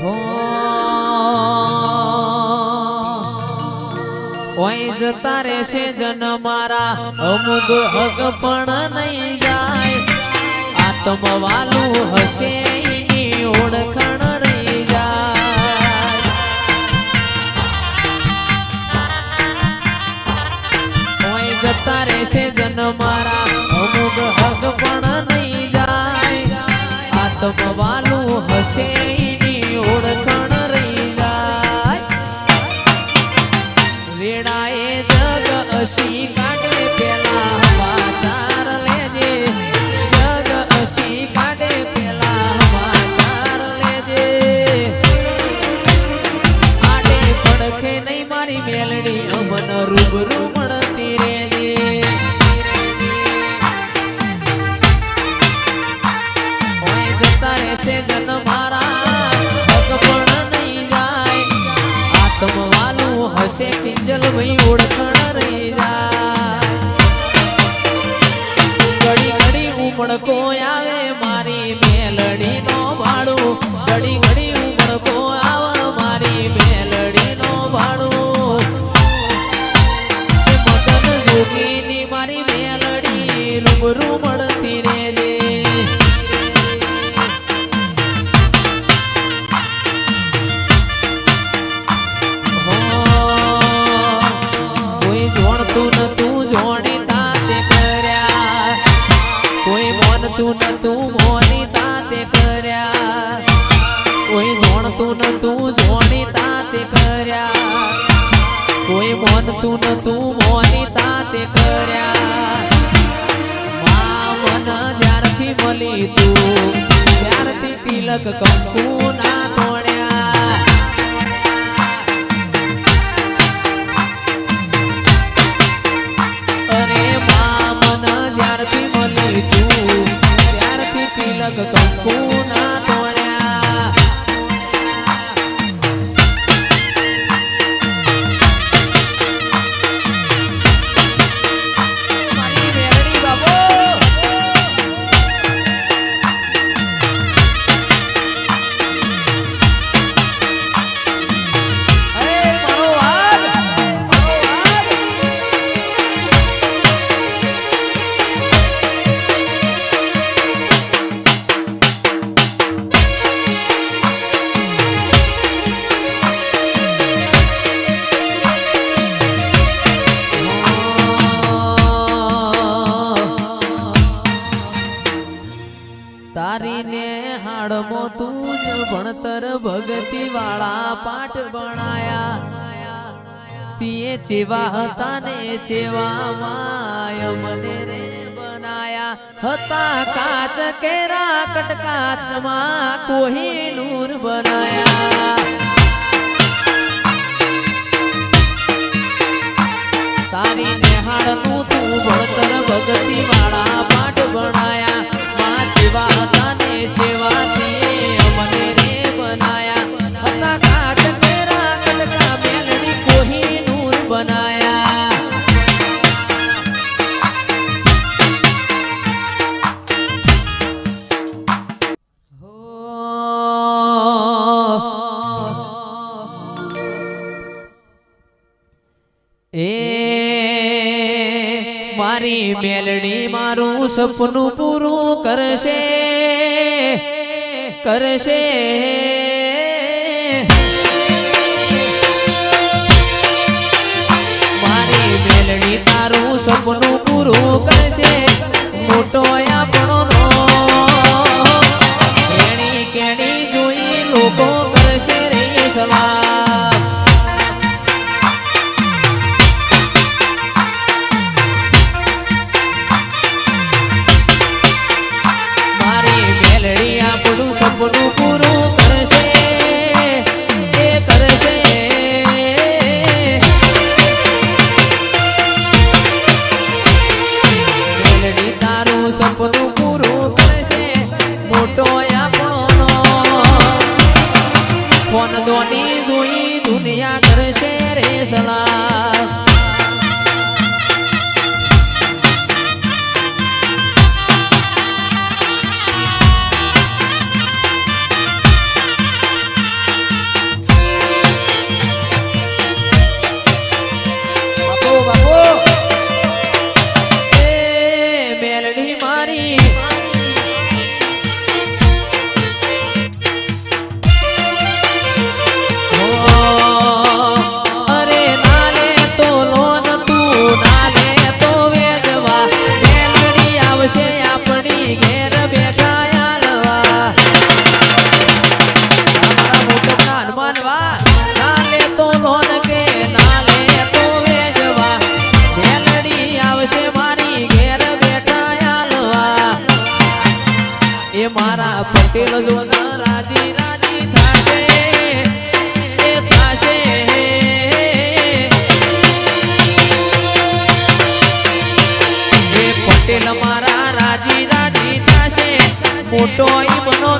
હો ઓય જતા રહેશે જન મારા અમુક હક પણ નહીં જાય આત્મવાલું હશે એની ઓળખણ રહી જાય ઓય જતા રહેશે જન મારા અમુક હક પણ નહીં જાય આત્મવાલું હશે એની ઓળખણ રહી જાય વેડાએ જગ અસી કાઢે પેલા સમાચાર લેજે જગ અસી કાઢે પેલા સમાચાર લેજે આડે પડખે નહીં મારી મેલડી અમન રૂબરૂ મળતી રેજે ઓય જતા રહેશે જન મારા હક પણ નહીં જાય આત્મવાલું હશે પિંજલ ભાઈ ઓળખણ રહી જાય ઘડી ઘડી ઉમળકો આવે મારી મેલડી નો ભાડું ઘડી ઘડી ઉમળકો આવે મારી મેલડી નો ભાડું મગન જોગીની મારી મેલડી રૂબરૂ મળતી રેજે તું જોણી તાતે કર્યા કોઈ મોનતું ન તું મોની તાતે કર્યા કોઈ જોણતું ન તું જોણી તાતે કર્યા કોઈ મોનતું ન તું મોની તાતે કર્યા મન જ્યારથી મળી તું ત્યારથી તિલક કંકુ ના તોડ્યા ત્યારથી તિલક કંકુ ના તોડ્યા મારી મેરડી બાબો તારીને હાડમો તું જ ભણતર ભગતી વાળા પાઠ ભણાયા તીએ ચેવા હતા ને ચેવા માય મને રે બનાયા હતા કાચ કેરા કટકાતમાં કોહિનૂર બનાયા તારીને હાડનું તું ભણતર ભગતી વાળા પાઠ ભણાયા જેવા હતા ને જેવા મને રે બનાયા હતા કાચ કેરા કટકા મેલડી કોહિનૂર બનાયા એ મારી મેલડી મારું સપનું પૂરું કરશે કરશે મારી મેલડી તારું સપનું પૂરું કરશે મોટો આપણો રેણી કેણી જોઈ લોકો કરશે રે સલાહ સપનું પૂરું કરશે એ કરશે મેલડી તારું સપનું પૂરું કરશે મોટો આપણો ફોન દોની જોઈ દુનિયા કરશે રે સલાહ રાજી રાજી થાશે એ થાશે એ પટેલ મારા રાજી રાજી થાશે મોટો ઈમનો